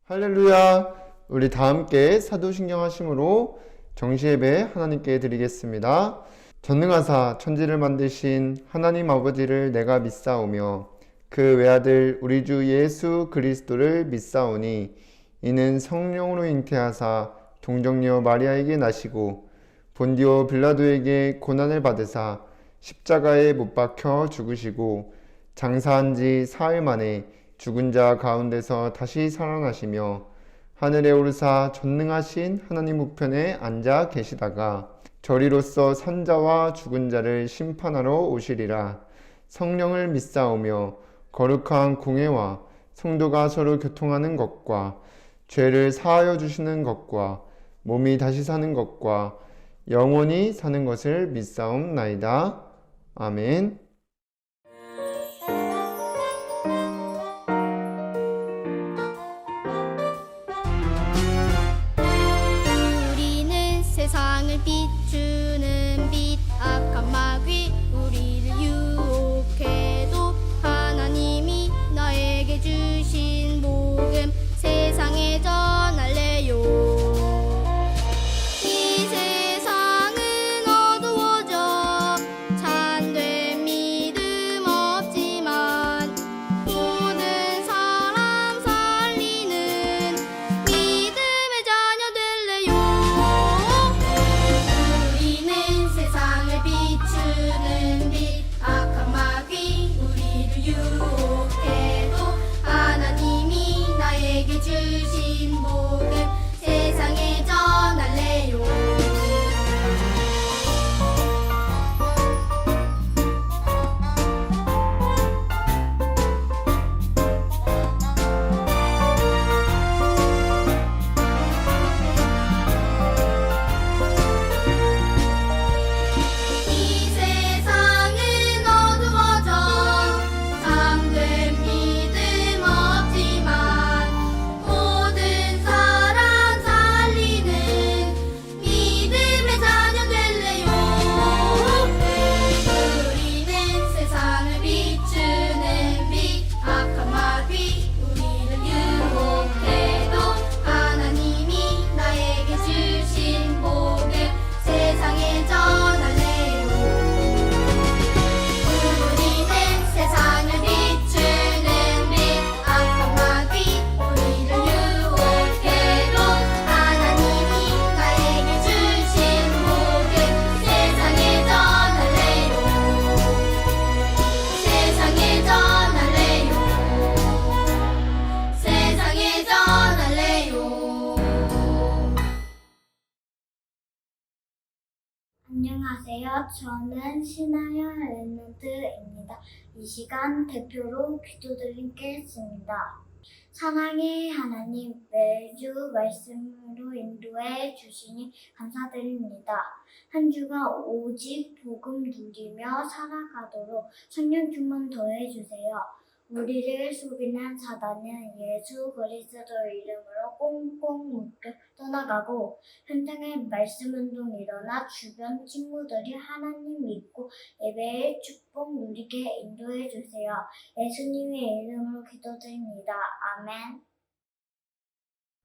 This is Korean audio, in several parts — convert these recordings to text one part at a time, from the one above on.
할렐루야! 우리 다 함께 사도신경 하심으로 정시예배 하나님께 드리겠습니다. 전능하사 천지를 만드신 하나님 아버지를 내가 믿사오며 그 외아들 우리 주 예수 그리스도를 믿사오니 이는 성령으로 잉태하사 동정녀 마리아에게 나시고 본디오 빌라도에게 고난을 받으사 십자가에 못 박혀 죽으시고 장사한 지 사흘 만에 죽은 자 가운데서 다시 살아나시며 하늘에 오르사 전능하신 하나님 우편에 앉아 계시다가 저리로서 산자와 죽은 자를 심판하러 오시리라. 성령을 믿사오며 거룩한 공회와 성도가 서로 교통하는 것과 죄를 사하여 주시는 것과 몸이 다시 사는 것과 영원히 사는 것을 믿사옵나이다. 아멘. 우리는 세상을 비추는 빛, 악한 마귀 우리를 유혹해도 하나님이 나에게 주신 복음 세상에 전할래요. 이 세상은 어두워져 참된 믿음 없지만 모든 사람 살리는 믿음의 자녀 될래요. 우리는 세상을 비추는 빛, 악한 마귀 우리를 유혹해도 하나님이 나에게 주신 복음 세상에 전할래요. 이 세상은 어두워져 참된 믿음 없지만 모든 사람 살리는 믿음의 자녀 될래요. 우리는 세상을 비추는 빛, 악한 마귀 우리를 유혹해도 하나님이 나에게 주신 복음 세상에 전할래요. 우리는 세상을 비추는 빛, 악한 마귀 우리를 유혹해도 하나님이 나에게 주신 복음 세상에 전할래요. 세상에 전할래요. 세상에 전할래요. 안녕하세요. 저는 신하연 랩런트입니다. 이 시간 대표로 기도드리겠습니다. 사랑의 하나님, 매주 말씀으로 인도해 주시니 감사드립니다. 한 주가 오직 복음 누리며 살아가도록 성령 충만 더해 주세요. 우리를 속이는 사단은 예수 그리스도 이름으로 꽁꽁 묶여 떠나가고 현장에 말씀운동 일어나 주변 친구들이 하나님 믿고 예배의 축복 누리게 인도해 주세요. 예수님의 이름으로 기도드립니다. 아멘.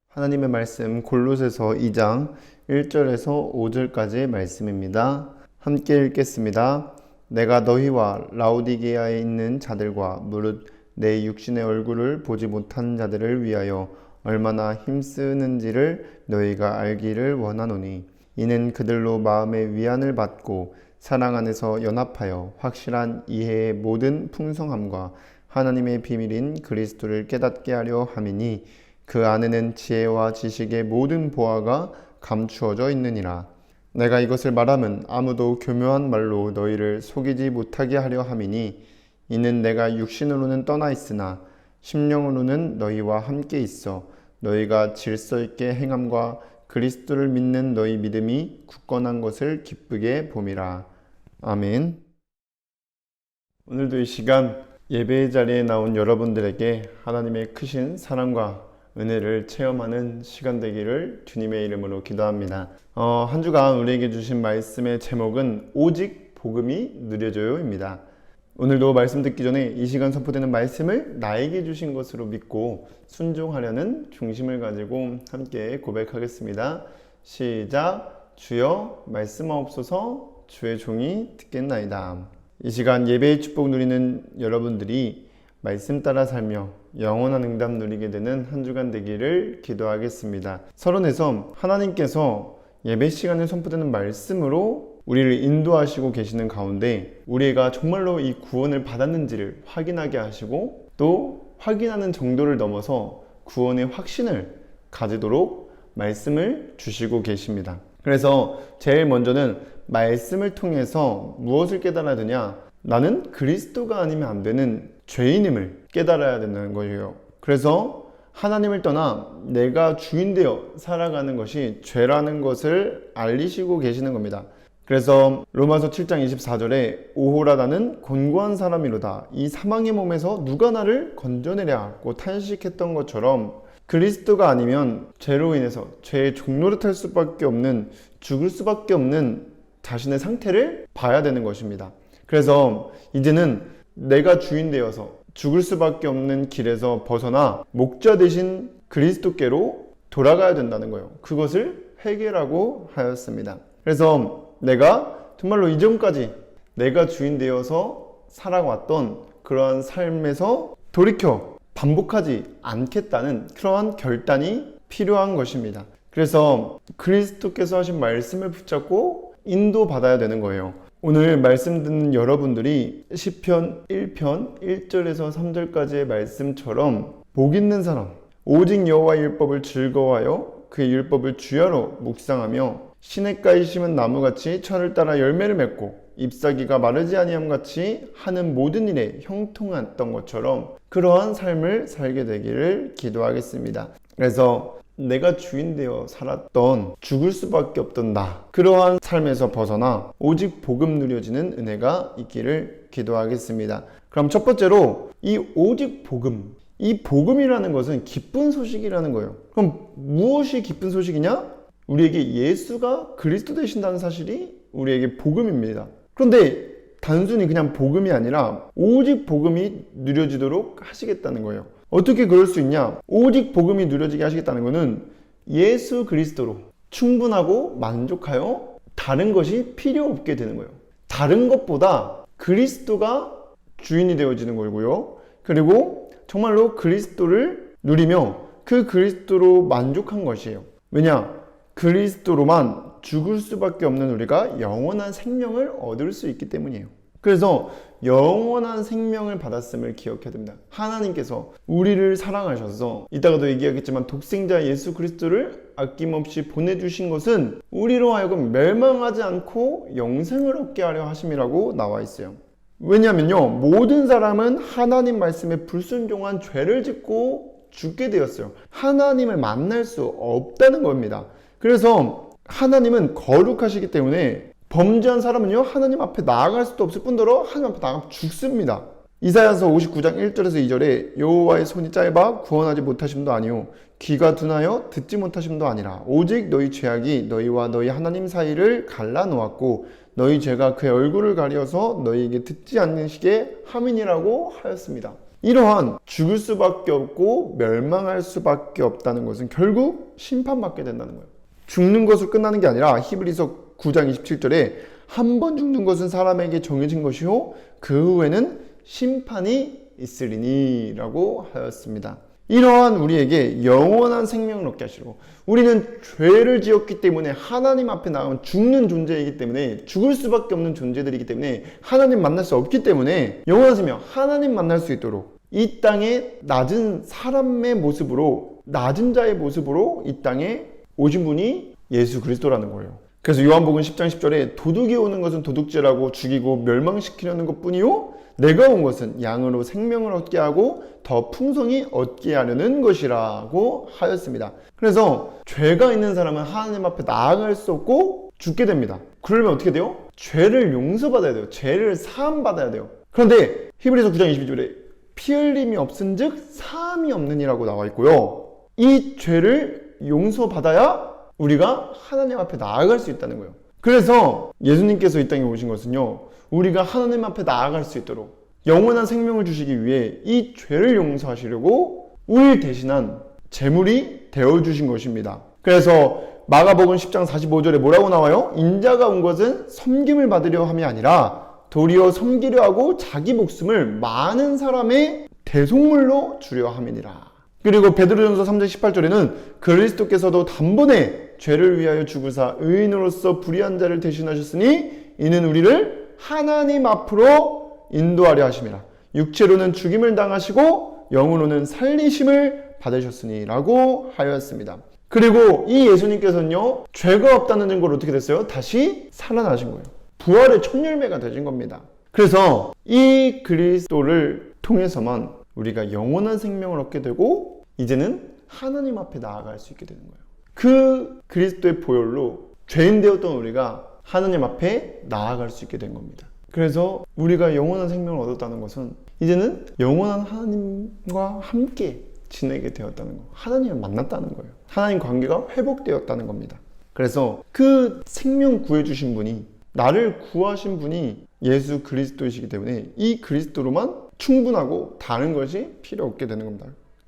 하나님의 말씀 골로새서 2장 1절에서 5절까지의 말씀입니다. 함께 읽겠습니다. 내가 너희와 라오디게아에 있는 자들과 무릇 내 육신의 얼굴을 보지 못한 자들을 위하여 얼마나 힘쓰는지를 너희가 알기를 원하노니 이는 그들로 마음의 위안을 받고 사랑 안에서 연합하여 확실한 이해의 모든 풍성함과 하나님의 비밀인 그리스도를 깨닫게 하려 함이니 그 안에는 지혜와 지식의 모든 보화가 감추어져 있느니라. 내가 이것을 말함은 아무도 교묘한 말로 너희를 속이지 못하게 하려 함이니 이는 내가 육신으로는 떠나 있으나 심령으로는 너희와 함께 있어 너희가 질서 있게 행함과 그리스도를 믿는 너희 믿음이 굳건한 것을 기쁘게 봄이라. 아멘. 오늘도 이 시간 예배의 자리에 나온 여러분들에게 하나님의 크신 사랑과 은혜를 체험하는 시간 되기를 주님의 이름으로 기도합니다. 한 주간 우리에게 주신 말씀의 제목은 오직 복음이 누려져요입니다. 오늘도 말씀 듣기 전에 이 시간 선포되는 말씀을 나에게 주신 것으로 믿고 순종하려는 중심을 가지고 함께 고백하겠습니다. 시작. 주여 말씀하옵소서. 주의 종이 듣겠나이다. 이 시간 예배의 축복 누리는 여러분들이 말씀 따라 살며 영원한 응답 누리게 되는 한 주간 되기를 기도하겠습니다. 서론에서 하나님께서 예배 시간에 선포되는 말씀으로 우리를 인도하시고 계시는 가운데 우리가 정말로 이 구원을 받았는지를 확인하게 하시고 또 확인하는 정도를 넘어서 구원의 확신을 가지도록 말씀을 주시고 계십니다. 그래서 제일 먼저는 말씀을 통해서 무엇을 깨달아야 되냐? 나는 그리스도가 아니면 안 되는 죄인임을 깨달아야 된다는 거예요. 그래서 하나님을 떠나 내가 주인 되어 살아가는 것이 죄라는 것을 알리시고 계시는 겁니다. 그래서 로마서 7장 24절에 오호라 나는 곤고한 사람이로다. 이 사망의 몸에서 누가 나를 건져내랴고 탄식했던 것처럼 그리스도가 아니면 죄로 인해서 죄의 종노릇할 수밖에 없는 죽을 수밖에 없는 자신의 상태를 봐야 되는 것입니다. 그래서 이제는 내가 주인 되어서 죽을 수밖에 없는 길에서 벗어나 목자 되신 그리스도께로 돌아가야 된다는 거예요. 그것을 회개라고 하였습니다. 그래서 내가 정말로 이전까지 내가 주인 되어서 살아왔던 그러한 삶에서 돌이켜 반복하지 않겠다는 그러한 결단이 필요한 것입니다. 그래서 그리스도께서 하신 말씀을 붙잡고 인도받아야 되는 거예요. 오늘 말씀 듣는 여러분들이 시편 1편 1절에서 3절까지의 말씀처럼 복 있는 사람, 오직 여호와의 율법을 즐거워하여 그의 율법을 주야로 묵상하며 시냇가에 심은 나무같이 철을 따라 열매를 맺고 잎사귀가 마르지 아니함같이 하는 모든 일에 형통했던 것처럼 그러한 삶을 살게 되기를 기도하겠습니다. 그래서 내가 주인 되어 살았던 죽을 수밖에 없던 나, 그러한 삶에서 벗어나 오직 복음 누려지는 은혜가 있기를 기도하겠습니다. 그럼 첫 번째로 이 오직 복음, 이 복음이라는 것은 기쁜 소식이라는 거예요. 그럼 무엇이 기쁜 소식이냐? 우리에게 예수가 그리스도 되신다는 사실이 우리에게 복음입니다. 그런데 단순히 그냥 복음이 아니라 오직 복음이 누려지도록 하시겠다는 거예요. 어떻게 그럴 수 있냐? 오직 복음이 누려지게 하시겠다는 것은 예수 그리스도로 충분하고 만족하여 다른 것이 필요 없게 되는 거예요. 다른 것보다 그리스도가 주인이 되어지는 거고요. 그리고 정말로 그리스도를 누리며 그 그리스도로 만족한 것이에요. 왜냐? 그리스도로만 죽을 수밖에 없는 우리가 영원한 생명을 얻을 수 있기 때문이에요. 그래서 영원한 생명을 받았음을 기억해야 됩니다. 하나님께서 우리를 사랑하셔서 이따가도 얘기하겠지만 독생자 예수 그리스도를 아낌없이 보내주신 것은 우리로 하여금 멸망하지 않고 영생을 얻게 하려 하심이라고 나와 있어요. 왜냐면요, 모든 사람은 하나님 말씀에 불순종한 죄를 짓고 죽게 되었어요. 하나님을 만날 수 없다는 겁니다. 그래서 하나님은 거룩하시기 때문에 범죄한 사람은요 하나님 앞에 나아갈 수도 없을 뿐더러 하나님 앞에 나가면 죽습니다. 이사야서 59장 1절에서 2절에 여호와의 손이 짧아 구원하지 못하심도 아니요 귀가 둔하여 듣지 못하심도 아니라 오직 너희 죄악이 너희와 너희 하나님 사이를 갈라놓았고 너희 죄가 그의 얼굴을 가려서 너희에게 듣지 않으시게 함이니라고 하였습니다. 이러한 죽을 수밖에 없고 멸망할 수밖에 없다는 것은 결국 심판받게 된다는 거예요. 죽는 것으로 끝나는 게 아니라 히브리서 9장 27절에 한 번 죽는 것은 사람에게 정해진 것이요 그 후에는 심판이 있으리니 라고 하였습니다. 이러한 우리에게 영원한 생명을 얻게 하시고 우리는 죄를 지었기 때문에 하나님 앞에 나가면 죽는 존재이기 때문에 죽을 수밖에 없는 존재들이기 때문에 하나님 만날 수 없기 때문에 영원한 생명 하나님 만날 수 있도록 이 땅에 낮은 사람의 모습으로 낮은 자의 모습으로 이 땅에 오신 분이 예수 그리스도라는 거예요. 그래서 요한복음 10장 10절에 도둑이 오는 것은 도둑질하고 죽이고 멸망시키려는 것뿐이요 내가 온 것은 양으로 생명을 얻게 하고 더 풍성히 얻게 하려는 것이라고 하였습니다. 그래서 죄가 있는 사람은 하나님 앞에 나아갈 수 없고 죽게 됩니다. 그러면 어떻게 돼요? 죄를 용서받아야 돼요. 죄를 사함받아야 돼요. 그런데 히브리서 9장 22절에 피 흘림이 없은즉 사함이 없느니라고 나와 있고요. 이 죄를 용서받아야 우리가 하나님 앞에 나아갈 수 있다는 거예요. 그래서 예수님께서 이 땅에 오신 것은요, 우리가 하나님 앞에 나아갈 수 있도록 영원한 생명을 주시기 위해 이 죄를 용서하시려고 우리를 대신한 제물이 되어주신 것입니다. 그래서 마가복음 10장 45절에 뭐라고 나와요? 인자가 온 것은 섬김을 받으려 함이 아니라 도리어 섬기려 하고 자기 목숨을 많은 사람의 대속물로 주려 함이니라. 그리고 베드로전서 3장 18절에는 그리스도께서도 단번에 죄를 위하여 죽으사 의인으로서 불의한 자를 대신하셨으니 이는 우리를 하나님 앞으로 인도하려 하심이라. 육체로는 죽임을 당하시고 영으로는 살리심을 받으셨으니 라고 하였습니다. 그리고 이 예수님께서는요, 죄가 없다는 증거로 어떻게 됐어요? 다시 살아나신 거예요. 부활의 첫 열매가 되신 겁니다. 그래서 이 그리스도를 통해서만 우리가 영원한 생명을 얻게 되고 이제는 하나님 앞에 나아갈 수 있게 되는 거예요. 그 그리스도의 보혈로 죄인 되었던 우리가 하나님 앞에 나아갈 수 있게 된 겁니다. 그래서 우리가 영원한 생명을 얻었다는 것은 이제는 영원한 하나님과 함께 지내게 되었다는 거, 하나님을 만났다는 거예요. 하나님 관계가 회복되었다는 겁니다. 그래서 그 생명 구해주신 분이, 나를 구하신 분이 예수 그리스도이시기 때문에 이 그리스도로만 충분하고 다른 것이 필요 없게 되는 겁니다.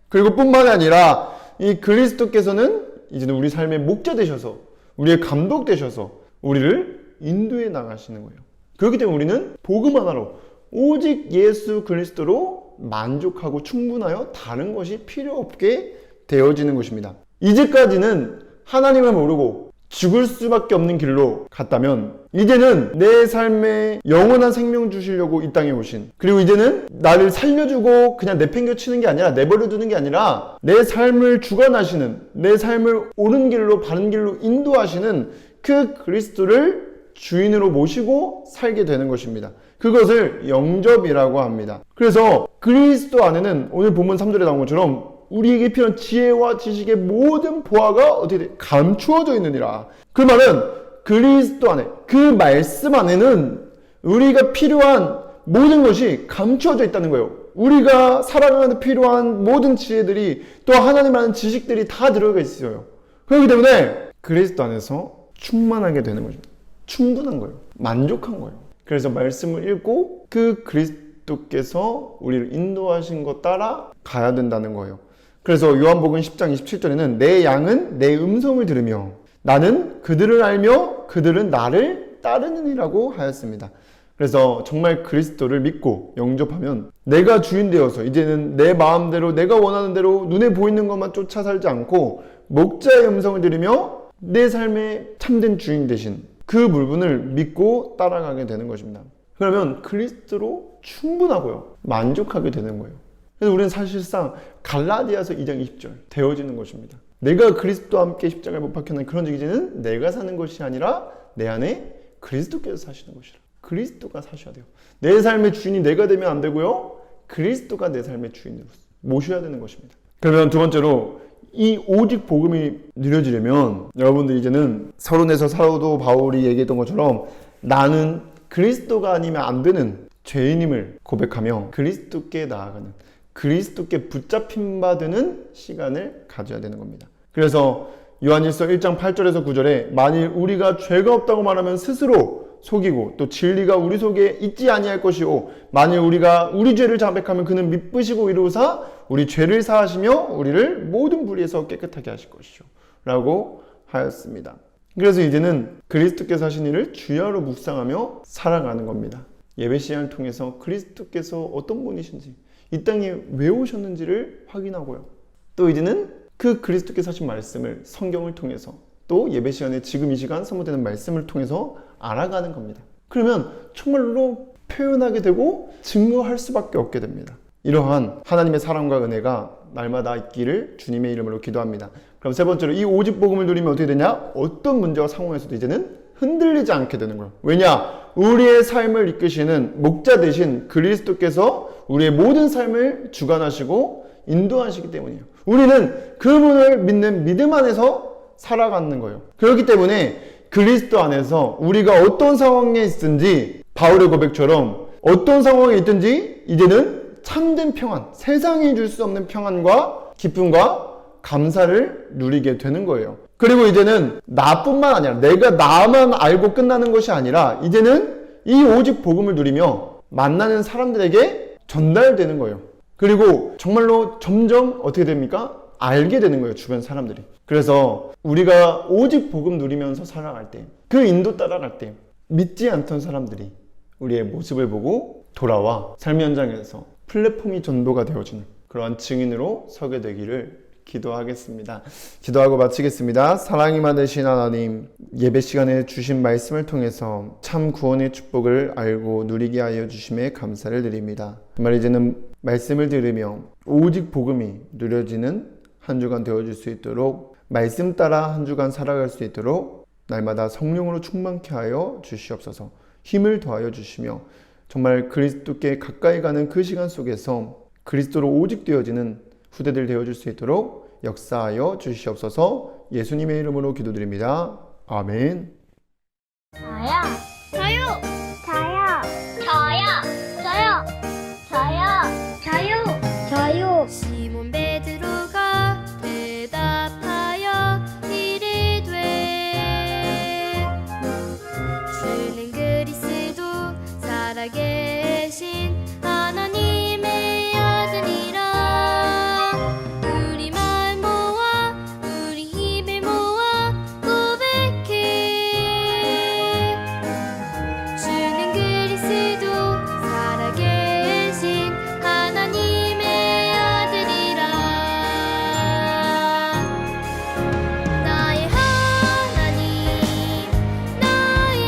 그리고 뿐만 아니라 이 그리스도께서는 이제는 우리 삶의 목자 되셔서, 우리의 감독 되셔서 우리를 인도해 나가시는 거예요. 그렇기 때문에 우리는 복음 하나로 오직 예수 그리스도로 만족하고 충분하여 다른 것이 필요 없게 되어지는 것입니다. 이제까지는 하나님을 모르고 죽을 수밖에 없는 길로 갔다면 이제는 내 삶에 영원한 생명 주시려고 이 땅에 오신, 그리고 이제는 나를 살려주고 그냥 내팽겨치는 게 아니라, 내버려 두는 게 아니라 내 삶을 주관하시는, 내 삶을 옳은 길로 바른 길로 인도하시는 그 그리스도를 주인으로 모시고 살게 되는 것입니다. 그것을 영접이라고 합니다. 그래서 그리스도 안에는 오늘 본문 3절에 나온 것처럼 우리에게 필요한 지혜와 지식의 모든 보화가 어떻게 돼? 감추어져 있느니라. 그 말은 그리스도 안에, 그 말씀 안에는 우리가 필요한 모든 것이 감추어져 있다는 거예요. 우리가 살아가는 필요한 모든 지혜들이, 또 하나님 아는 지식들이 다 들어가 있어요. 그렇기 때문에 그리스도 안에서 충만하게 되는 거죠. 충분한 거예요. 만족한 거예요. 그래서 말씀을 읽고 그 그리스도께서 우리를 인도하신 것 따라 가야 된다는 거예요. 그래서 요한복음 10장 27절에는 내 양은 내 음성을 들으며 나는 그들을 알며 그들은 나를 따르느니라고 하였습니다. 그래서 정말 그리스도를 믿고 영접하면 내가 주인 되어서 이제는 내 마음대로, 내가 원하는 대로 눈에 보이는 것만 쫓아 살지 않고 목자의 음성을 들으며 내 삶의 참된 주인 되신 그 물분을 믿고 따라가게 되는 것입니다. 그러면 그리스도로 충분하고요, 만족하게 되는 거예요. 그래서 우리는 사실상 갈라디아서 2장 20절 되어지는 것입니다. 내가 그리스도와 함께 십자가에 못 박혀는 그런 이제는 내가 사는 것이 아니라 내 안에 그리스도께서 사시는 것이라. 그리스도가 사셔야 돼요. 내 삶의 주인이 내가 되면 안 되고요, 그리스도가 내 삶의 주인으로 모셔야 되는 것입니다. 그러면 두 번째로 이 오직 복음이 누려지려면 여러분들 이제는 서론에서 사도 바울이 얘기했던 것처럼 나는 그리스도가 아니면 안 되는 죄인임을 고백하며 그리스도께 나아가는, 그리스도께 붙잡힌 바 되는 시간을 가져야 되는 겁니다. 그래서 요한일서 1장 8절에서 9절에 만일 우리가 죄가 없다고 말하면 스스로 속이고 또 진리가 우리 속에 있지 아니할 것이오 만일 우리가 우리 죄를 자백하면 그는 미쁘시고 이루사 우리 죄를 사하시며 우리를 모든 불의에서 깨끗하게 하실 것이죠 라고 하였습니다. 그래서 이제는 그리스도께서 하신 일을 주야로 묵상하며 살아가는 겁니다. 예배 시간을 통해서 그리스도께서 어떤 분이신지, 이 땅에 왜 오셨는지를 확인하고요, 또 이제는 그 그리스도께서 하신 말씀을 성경을 통해서 또 예배 시간에 지금 이 시간 선포되는 말씀을 통해서 알아가는 겁니다. 그러면 정말로 표현하게 되고 증거할 수밖에 없게 됩니다. 이러한 하나님의 사랑과 은혜가 날마다 있기를 주님의 이름으로 기도합니다. 그럼 세 번째로 이 오직 복음을 누리면 어떻게 되냐? 어떤 문제와 상황에서도 이제는 흔들리지 않게 되는 거예요. 왜냐? 우리의 삶을 이끄시는 목자 되신 그리스도께서 우리의 모든 삶을 주관하시고 인도하시기 때문이에요. 우리는 그분을 믿는 믿음 안에서 살아가는 거예요. 그렇기 때문에 그리스도 안에서 우리가 어떤 상황에 있든지 바울의 고백처럼 어떤 상황에 있든지 이제는 참된 평안, 세상이 줄 수 없는 평안과 기쁨과 감사를 누리게 되는 거예요. 그리고 이제는 나뿐만 아니라 내가 나만 알고 끝나는 것이 아니라 이제는 이 오직 복음을 누리며 만나는 사람들에게 전달되는 거예요. 그리고 정말로 점점 어떻게 됩니까? 알게 되는 거예요, 주변 사람들이. 그래서 우리가 오직 복음 누리면서 살아갈 때, 그 인도 따라갈 때 믿지 않던 사람들이 우리의 모습을 보고 돌아와 삶의 현장에서 플랫폼이 전도가 되어주는 그러한 증인으로 서게 되기를 기도하겠습니다. 기도하고 마치겠습니다. 사랑이 많으신 하나님, 예배 시간에 주신 말씀을 통해서 참 구원의 축복을 알고 누리게 하여 주심에 감사를 드립니다. 정말 이제는 말씀을 들으며 오직 복음이 누려지는 한 주간 되어줄 수 있도록, 말씀 따라 한 주간 살아갈 수 있도록 날마다 성령으로 충만케 하여 주시옵소서. 힘을 더하여 주시며 정말 그리스도께 가까이 가는 그 시간 속에서 그리스도로 오직 되어지는 후대들 되어줄 수 있도록 역사하여 주시옵소서. 예수님의 이름으로 기도드립니다. 아멘. 저요. 저요. 시몬 베드로가 대답하여 이르되 주는 그리스도 살아계신 하나님의 아들이라. 우리 말 모아 우리 힘을 모아 고백해. 주는 그리스도 살아계신 하나님의 아들이라. 나의 하나님 나의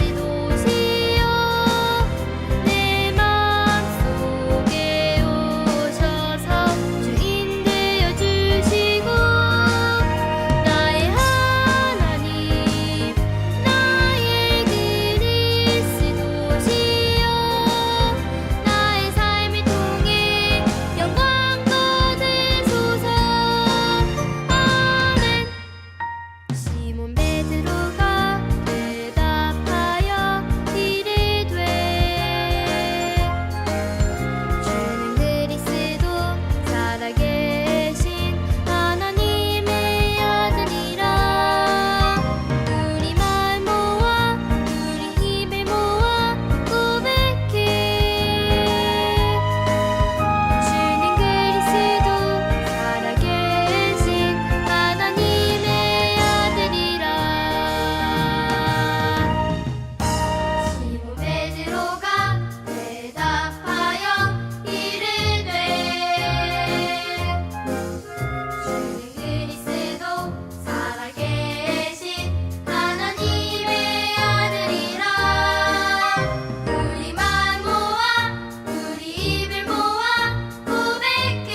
그리스도시여 내 마음속에 오셔서 주인 되어 주시고. 나의 하나님 나의 그리스도시여 나의 삶을 통해 영광 받으소서. 아멘. 시몬 베드로가 대답하여 이르되 주는 그리스도 살아계신 하나님의 아들이라. 우리 말 모아 우리 힘을 모아 고백해. 주는 그리스도 살아계신 하나님의 아들이라. 시몬 베드로가 대답하여 이르되 주는 그리스도 살아계신 하나님의 아들이라. 우리 말 모아 우리 입을 모아 고백해.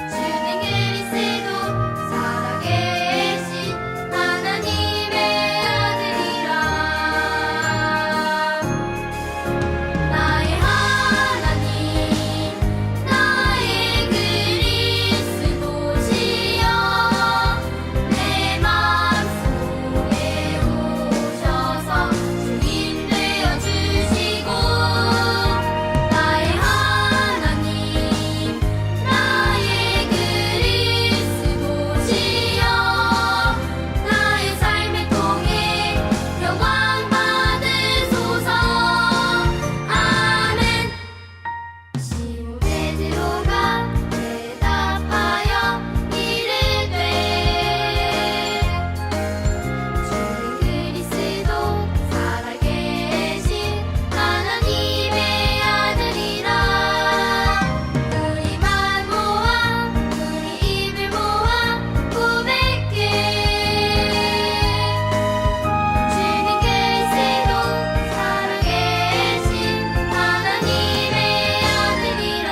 주는 그리스도 살아계신 하나님의 아들이라. 나의 하나님 나의 그리스도시여 내 마음속에 오셔서 주인 되어 주시고. 나의 하나님 나의 그리스도시여 나의 삶을 통해 영광 받으소서. 아멘. 시몬 베드로가 대답하여 이르되 주는 그리스도 살아계신 하나님의 아들이라. 우리 말 모아 우리 입을 모아 고백해. 주는 그리스도 살아계신 하나님의 아들이라.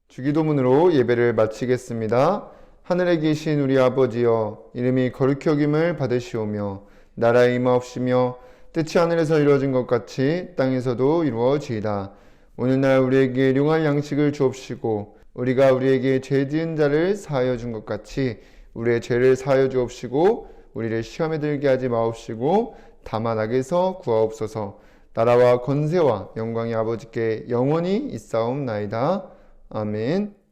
주기도문으로 예배를 마치겠습니다. 하늘에 계신 우리 아버지여, 이름이 거룩히 여김을 받으시오며 나라의 임하옵시며 뜻이 하늘에서 이루어진 것 같이 땅에서도 이루어지이다. 오늘날 우리에게 일용할 양식을 주옵시고 우리가 우리에게 죄 지은 자를 사하여 준 것 같이 우리의 죄를 사하여 주옵시고 우리를 시험에 들게 하지 마옵시고 다만 악에서 구하옵소서. 나라와 권세와 영광이 아버지께 영원히 있사옵나이다. 아멘.